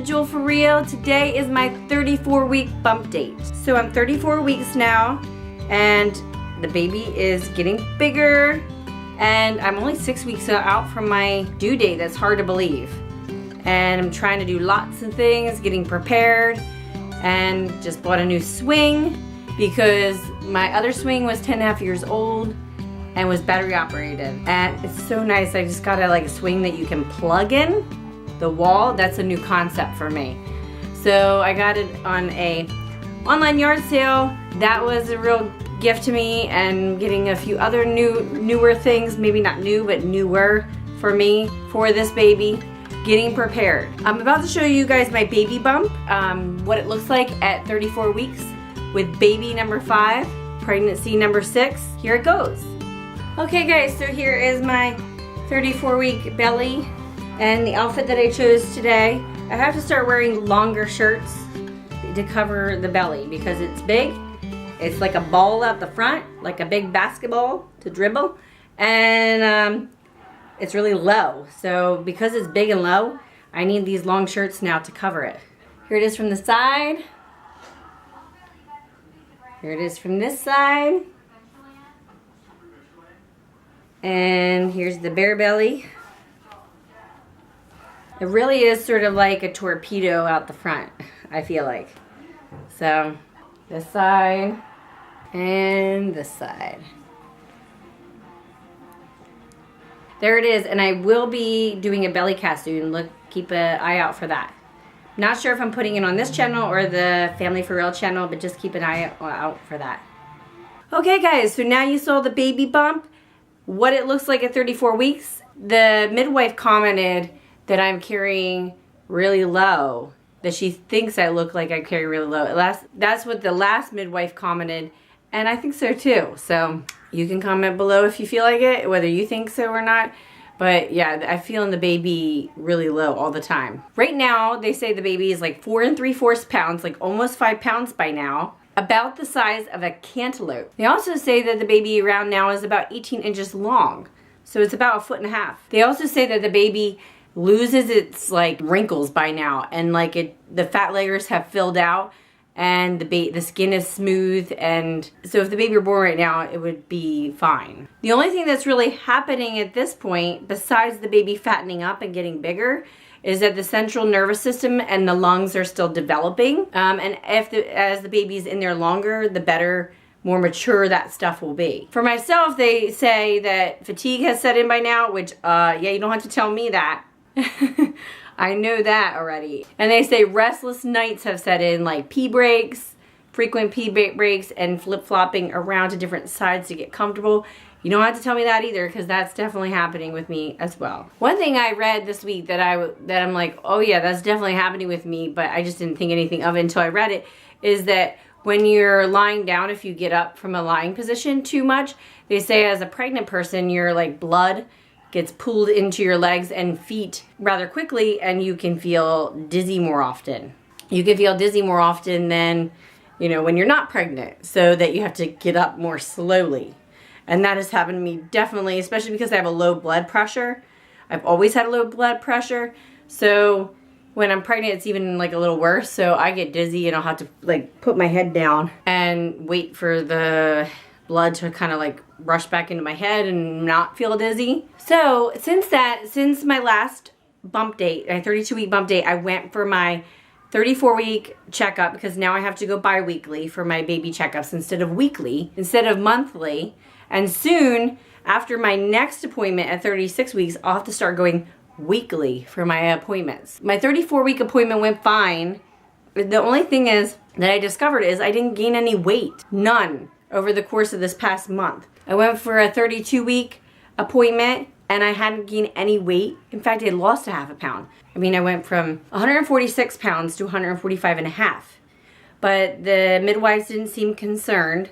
Jewel for real. Today is my 34-week bump date. So I'm 34 weeks now, and the baby is getting bigger, and I'm only 6 weeks out from my due date. That's hard to believe. And I'm trying to do lots of things, getting prepared, and just bought a new swing because my other swing was 10.5 years old and was battery operated. And it's so nice. I just got a swing that you can plug in the wall. That's a new concept for me. So I got it on a online yard sale. That was a real gift to me, and getting a few other newer things, maybe not new, but newer for me for this baby. Getting prepared. I'm about to show you guys my baby bump, what it looks like at 34 weeks with baby number 5, pregnancy number 6. Here it goes. Okay guys, so here is my 34-week belly and the outfit that I chose today. I have to start wearing longer shirts to cover the belly because it's big. It's like a ball out the front, like a big basketball to dribble, and it's really low. So because it's big and low, I need these long shirts now to cover it. Here it is from the side. Here it is from this side. And here's the bare belly. It really is sort of like a torpedo out the front, I feel like. So this side and this side. There it is, and I will be doing a belly cast soon. Keep an eye out for that. Not sure if I'm putting it on this channel or the Family for Real channel, but just keep an eye out for that. Okay guys, so now you saw the baby bump, what it looks like at 34 weeks. The midwife commented that I'm carrying really low, that she thinks I look like I carry really low. That's what the last midwife commented, and I think so too. So you can comment below if you feel like it, whether you think so or not. But yeah, I feel in the baby really low all the time. Right now, they say the baby is like 4 3/4 pounds, like almost 5 pounds by now. About the size of a cantaloupe. They also say that the baby around now is about 18 inches long. So it's about 1.5 feet. They also say that the baby loses its wrinkles by now, and the fat layers have filled out, and the skin is smooth, and so if the baby were born right now, it would be fine. The only thing that's really happening at this point, besides the baby fattening up and getting bigger, is that the central nervous system and the lungs are still developing. And as the baby's in there longer, the better, more mature that stuff will be. For myself, they say that fatigue has set in by now, which, yeah, you don't have to tell me that. I know that already. And they say restless nights have set in, like pee breaks, frequent pee breaks, and flip-flopping around to different sides to get comfortable. You don't have to tell me that either, because that's definitely happening with me as well. One thing I read this week that I'm like, oh yeah, that's definitely happening with me, but I just didn't think anything of it until I read it, is that when you're lying down, if you get up from a lying position too much, they say as a pregnant person, your blood gets pulled into your legs and feet rather quickly, and you can feel dizzy more often. You can feel dizzy more often than, when you're not pregnant, so that you have to get up more slowly. And that has happened to me definitely, especially because I have a low blood pressure. I've always had a low blood pressure, so when I'm pregnant, it's even a little worse. So I get dizzy, and I'll have to put my head down and wait for the blood to kind of rush back into my head and not feel dizzy. So since my last bump date, my 32-week bump date, I went for my 34-week checkup, because now I have to go bi-weekly for my baby checkups instead of monthly. And soon, after my next appointment at 36 weeks, I'll have to start going weekly for my appointments. My 34-week appointment went fine. The only thing is that I discovered is I didn't gain any weight. None. Over the course of this past month. I went for a 32-week appointment, and I hadn't gained any weight. In fact, I had lost 0.5 pound. I mean, I went from 146 pounds to 145.5. But the midwives didn't seem concerned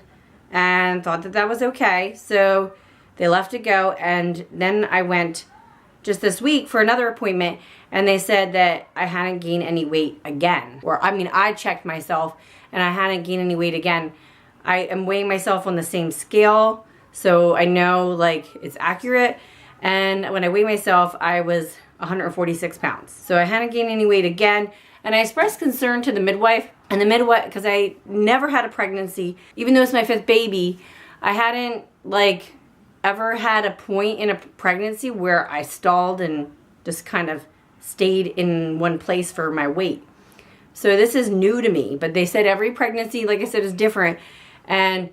and thought that that was okay. So they left it go, and then I went just this week for another appointment, and they said that I hadn't gained any weight again. I checked myself, and I hadn't gained any weight again. I am weighing myself on the same scale, so I know it's accurate. And when I weighed myself, I was 146 pounds. So I hadn't gained any weight again, And I expressed concern to the midwife, and the midwife, because I never had a pregnancy, even though it's my 5th baby, I hadn't like ever had a point in a pregnancy where I stalled and just kind of stayed in one place for my weight. So this is new to me, but they said every pregnancy, like I said, is different. And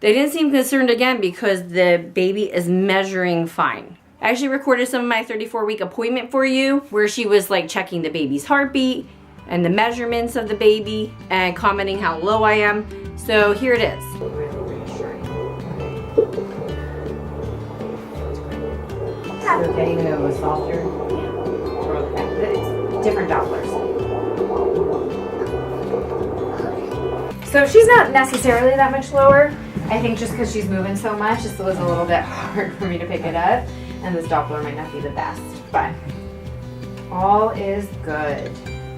they didn't seem concerned again because the baby is measuring fine. I actually recorded some of my 34-week appointment for you where she was like checking the baby's heartbeat and the measurements of the baby and commenting how low I am. So here it is. Really reassuring. Okay, even though it was softer? Yeah. Okay. It's different Dopplers. So she's not necessarily that much lower. I think just because she's moving so much, this was a little bit hard for me to pick it up. And this Doppler might not be the best, but all is good.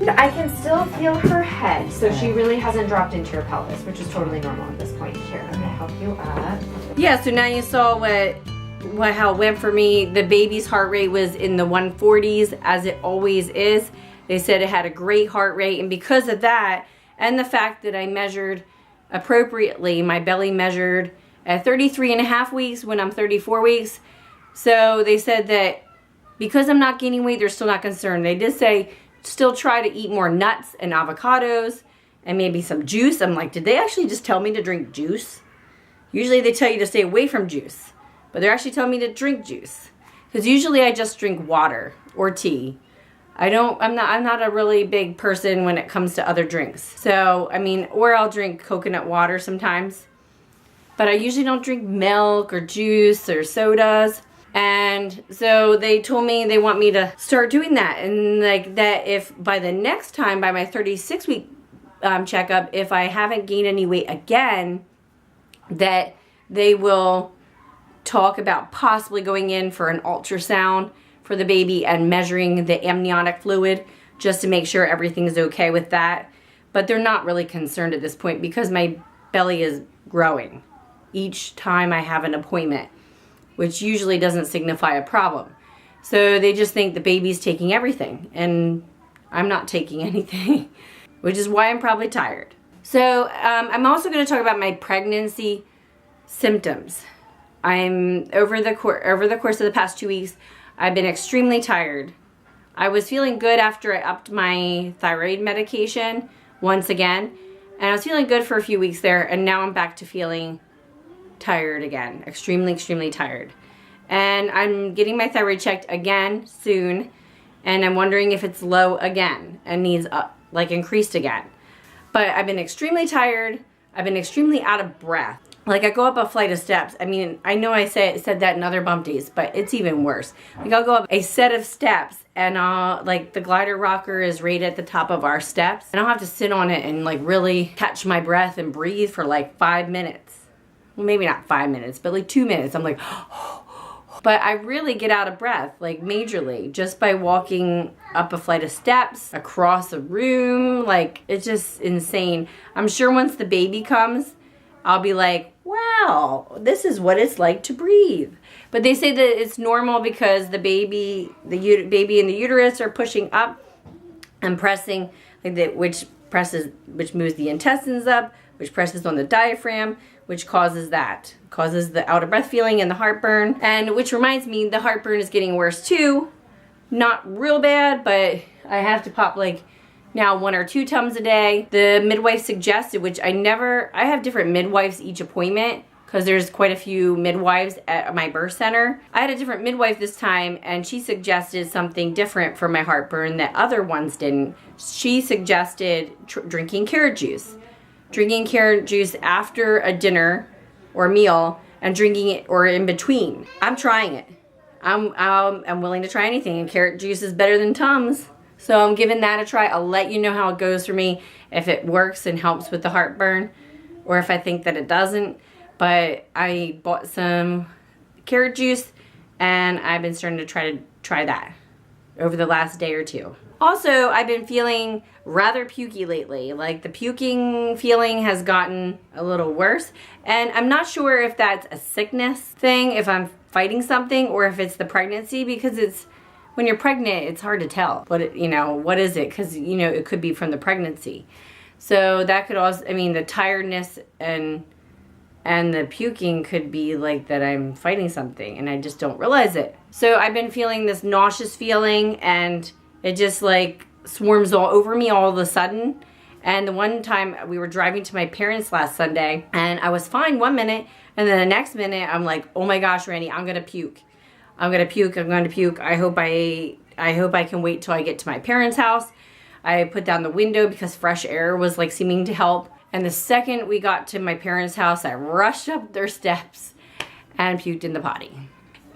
I can still feel her head, so she really hasn't dropped into your pelvis, which is totally normal at this point. Here, I'm gonna help you up. Yeah, so now you saw how it went for me. The baby's heart rate was in the 140s, as it always is. They said it had a great heart rate, and because of that, and the fact that I measured appropriately, my belly measured at 33.5 weeks when I'm 34 weeks. So they said that because I'm not gaining weight, they're still not concerned. They did say still try to eat more nuts and avocados and maybe some juice. I'm like, did they actually just tell me to drink juice? Usually they tell you to stay away from juice, but they're actually telling me to drink juice. Because usually I just drink water or tea. I'm not a really big person when it comes to other drinks. So, I mean, or I'll drink coconut water sometimes. But I usually don't drink milk or juice or sodas. And so they told me they want me to start doing that. And like that if by the next time, by my 36-week checkup, if I haven't gained any weight again, that they will talk about possibly going in for an ultrasound for the baby and measuring the amniotic fluid just to make sure everything's okay with that. But they're not really concerned at this point because my belly is growing each time I have an appointment, which usually doesn't signify a problem. So they just think the baby's taking everything and I'm not taking anything, which is why I'm probably tired. So I'm also going to talk about my pregnancy symptoms. I'm over the course of the past 2 weeks, I've been extremely tired. I was feeling good after I upped my thyroid medication once again, and I was feeling good for a few weeks there, and now I'm back to feeling tired again, extremely tired. And I'm getting my thyroid checked again soon, and I'm wondering if it's low again and needs increased again. But I've been extremely tired. I've been extremely out of breath. Like I go up a flight of steps. I mean, I know I said that in other bump days, but it's even worse. Like I'll go up a set of steps and the glider rocker is right at the top of our steps. And I'll have to sit on it and like really catch my breath and breathe for like 5 minutes. Well, maybe not 5 minutes, but like 2 minutes. I'm like, but I really get out of breath, like majorly, just by walking up a flight of steps, across a room. Like it's just insane. I'm sure once the baby comes, I'll be like, wow, this is what it's like to breathe. But they say that it's normal because the baby and the uterus are pushing up and pressing, which moves the intestines up, which presses on the diaphragm, which causes the out of breath feeling and the heartburn. And which reminds me, the heartburn is getting worse too. Not real bad, but I have to pop now 1 or 2 Tums a day. The midwife suggested, which I have different midwives each appointment because there's quite a few midwives at my birth center. I had a different midwife this time and she suggested something different for my heartburn that other ones didn't. She suggested drinking carrot juice. Drinking carrot juice after a dinner or meal and drinking it or in between. I'm trying it. I'm willing to try anything, and carrot juice is better than Tums. So I'm giving that a try. I'll let you know how it goes for me, if it works and helps with the heartburn, or if I think that it doesn't. But I bought some carrot juice, and I've been starting to try that over the last day or 2. Also, I've been feeling rather pukey lately. Like the puking feeling has gotten a little worse, and I'm not sure if that's a sickness thing, if I'm fighting something, or if it's the pregnancy, because it's when you're pregnant, it's hard to tell what what is it, because it could be from the pregnancy. So that could also, the tiredness and the puking could be like that I'm fighting something and I just don't realize it. So I've been feeling this nauseous feeling, and it just like swarms all over me all of a sudden. And the one time we were driving to my parents last Sunday, and I was fine one minute, and then the next minute I'm like, oh my gosh, Randy, I'm gonna puke. I'm gonna puke. I'm going to puke. I hope I can wait till I get to my parents' house. I put down the window because fresh air was like seeming to help. And the second we got to my parents' house, I rushed up their steps and puked in the potty.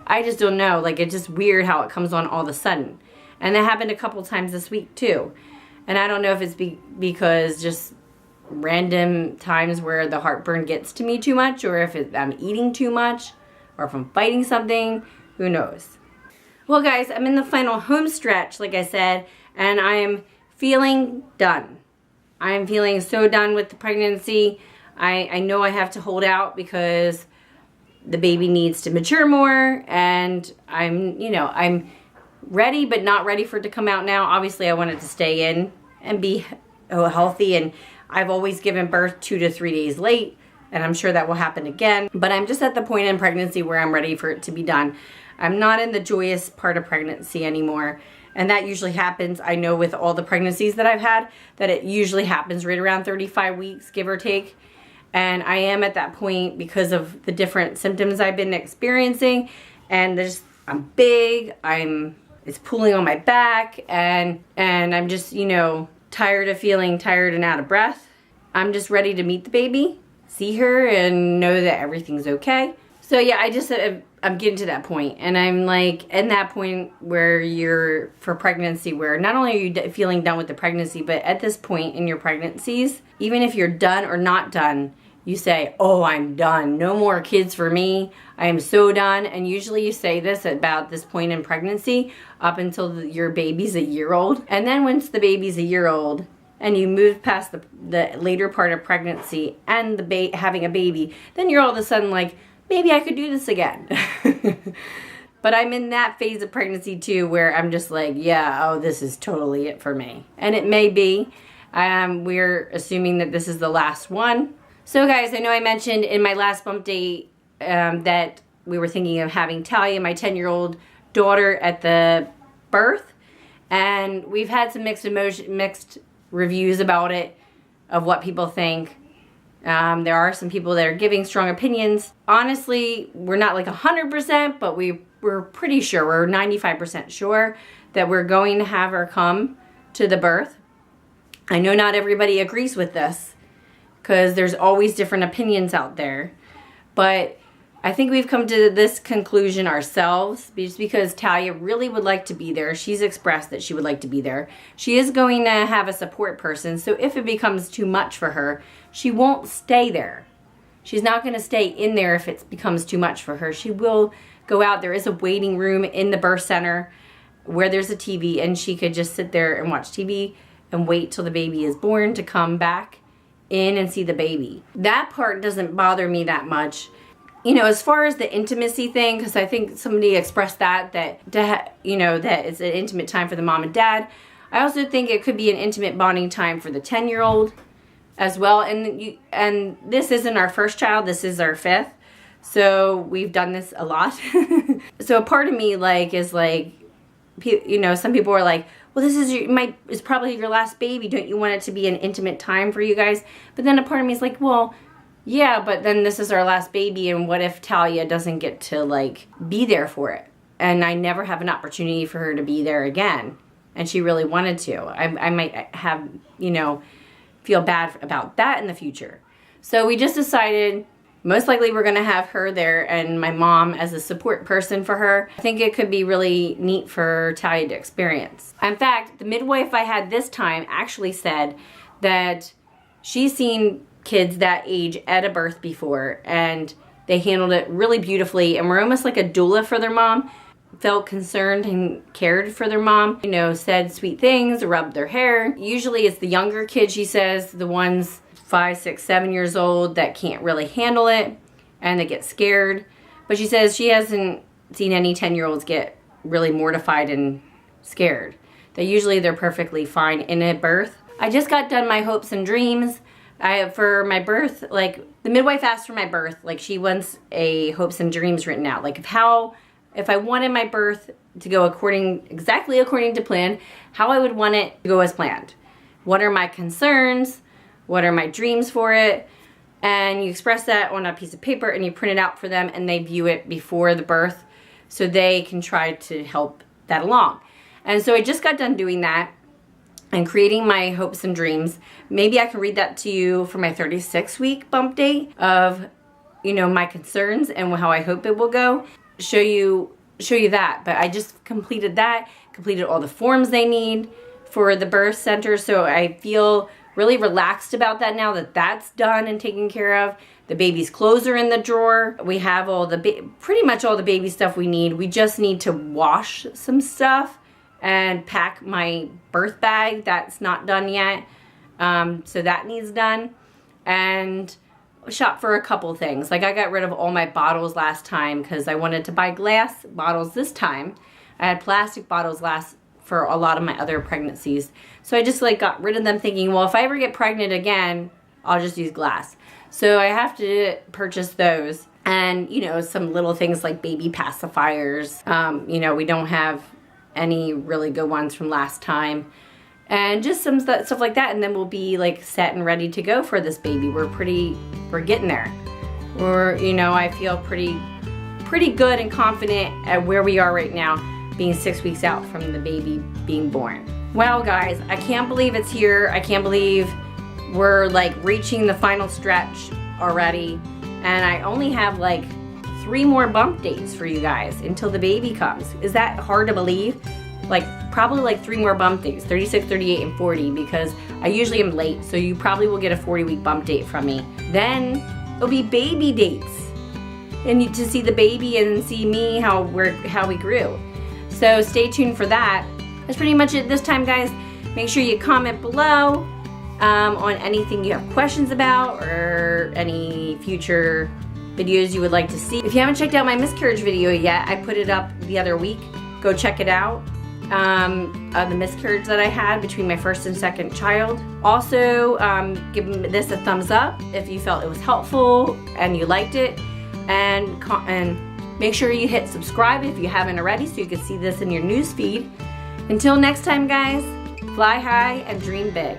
I just don't know. Like, it's just weird how it comes on all of a sudden. And that happened a couple times this week too. And I don't know if it's because just random times where the heartburn gets to me too much, or if I'm eating too much, or if I'm fighting something. Who knows? Well, guys, I'm in the final home stretch, like I said, and I am feeling done. I am feeling so done with the pregnancy. I know I have to hold out because the baby needs to mature more, and I'm ready, but not ready for it to come out now. Obviously, I wanted to stay in and be healthy, and I've always given birth 2 to 3 days late, and I'm sure that will happen again. But I'm just at the point in pregnancy where I'm ready for it to be done. I'm not in the joyous part of pregnancy anymore, and that usually happens, I know, with all the pregnancies that I've had, that it usually happens right around 35 weeks, give or take. And I am at that point because of the different symptoms I've been experiencing, and I'm big, it's pulling on my back, and I'm just, tired of feeling tired and out of breath. I'm just ready to meet the baby, see her, and know that everything's okay. So yeah, I'm getting to that point, and I'm like in that point where you're for pregnancy, where not only are you feeling done with the pregnancy, but at this point in your pregnancies, even if you're done or not done, you say, oh, I'm done. No more kids for me. I am so done. And usually you say this about this point in pregnancy up until your baby's a year old. And then once the baby's a year old and you move past the later part of pregnancy and having a baby, then you're all of a sudden like, maybe I could do this again. But I'm in that phase of pregnancy too, where I'm just like, yeah, oh, this is totally it for me. And it may be. We're assuming that this is the last one. So guys, I know I mentioned in my last bump date that we were thinking of having Talia, my 10-year-old daughter, at the birth. And we've had some mixed reviews about it, of what people think. There are some people that are giving strong opinions. Honestly, we're not like 100%, but we're pretty sure, we're 95% sure that we're going to have her come to the birth. I know not everybody agrees with this, because there's always different opinions out there. But I think we've come to this conclusion ourselves, just because Talia really would like to be there. She's expressed that she would like to be there. She is going to have a support person, so if it becomes too much for her, she won't stay there. She's not going to stay in there if it becomes too much for her. She will go out. There is a waiting room in the birth center where there's a TV, and she could just sit there and watch TV and wait till the baby is born to come back in and see the baby. That part doesn't bother me that much. As far as the intimacy thing, because I think somebody expressed that it's an intimate time for the mom and dad. I also think it could be an intimate bonding time for the 10-year-old as well. And this isn't our first child, this is our 5th. So we've done this a lot. So a part of me is like, some people are like, well, this is probably your last baby. Don't you want it to be an intimate time for you guys? But then a part of me is like, well, yeah, but then this is our last baby, and what if Talia doesn't get to be there for it? And I never have an opportunity for her to be there again. And she really wanted to. I might have, feel bad about that in the future. So we just decided most likely we're going to have her there and my mom as a support person for her. I think it could be really neat for Talia to experience. In fact, the midwife I had this time actually said that she's seen kids that age at a birth before, and they handled it really beautifully and were almost like a doula for their mom. Felt concerned and cared for their mom, said sweet things, rubbed their hair. Usually it's the younger kids, she says, the ones 5, 6, 7 years old that can't really handle it and they get scared. But she says she hasn't seen any 10-year-olds get really mortified and scared. Usually they're perfectly fine in a birth. I just got done my hopes and dreams. For my birth, like the midwife asked for my birth, like she wants a hopes and dreams written out. Like if I wanted my birth to go exactly according to plan, how I would want it to go as planned. What are my concerns? What are my dreams for it? And you express that on a piece of paper and you print it out for them, and they view it before the birth so they can try to help that along. And so I just got done doing that and creating my hopes and dreams. Maybe I can read that to you for my 36-week bump date of, you know, my concerns and how I hope it will go. Show you that. But I just completed that, completed all the forms they need for the birth center. So I feel really relaxed about that now that that's done and taken care of. The baby's clothes are in the drawer. We have pretty much all the baby stuff we need. We just need to wash some stuff and pack my birth bag. That's not done yet. So that needs done. And shop for a couple things. Like I got rid of all my bottles last time because I wanted to buy glass bottles this time. I had plastic bottles for a lot of my other pregnancies. So I just like got rid of them thinking, well, if I ever get pregnant again, I'll just use glass. So I have to purchase those. And, you know, some little things like baby pacifiers. You know, we don't have any really good ones from last time. And just some stuff like that. And then we'll be like set and ready to go for this baby. We're getting there. You know, I feel pretty good and confident at where we are right now, being 6 weeks out from the baby being born. Well, guys, I can't believe it's here. I can't believe we're like reaching the final stretch already. And I only have like 3 more bump dates for you guys until the baby comes. Is that hard to believe? Like probably like 3 more bump dates, 36, 38, and 40, because I usually am late. So you probably will get a 40-week bump date from me. Then it'll be baby dates. And to see the baby and see me, how we grew. So stay tuned for that. That's pretty much it this time, guys. Make sure you comment below on anything you have questions about or any future videos you would like to see. If you haven't checked out my miscarriage video yet, I put it up the other week. Go check it out. The miscarriage that I had between my first and second child. Also, give this a thumbs up if you felt it was helpful and you liked it. And make sure you hit subscribe if you haven't already so you can see this in your news feed. Until next time, guys, fly high and dream big.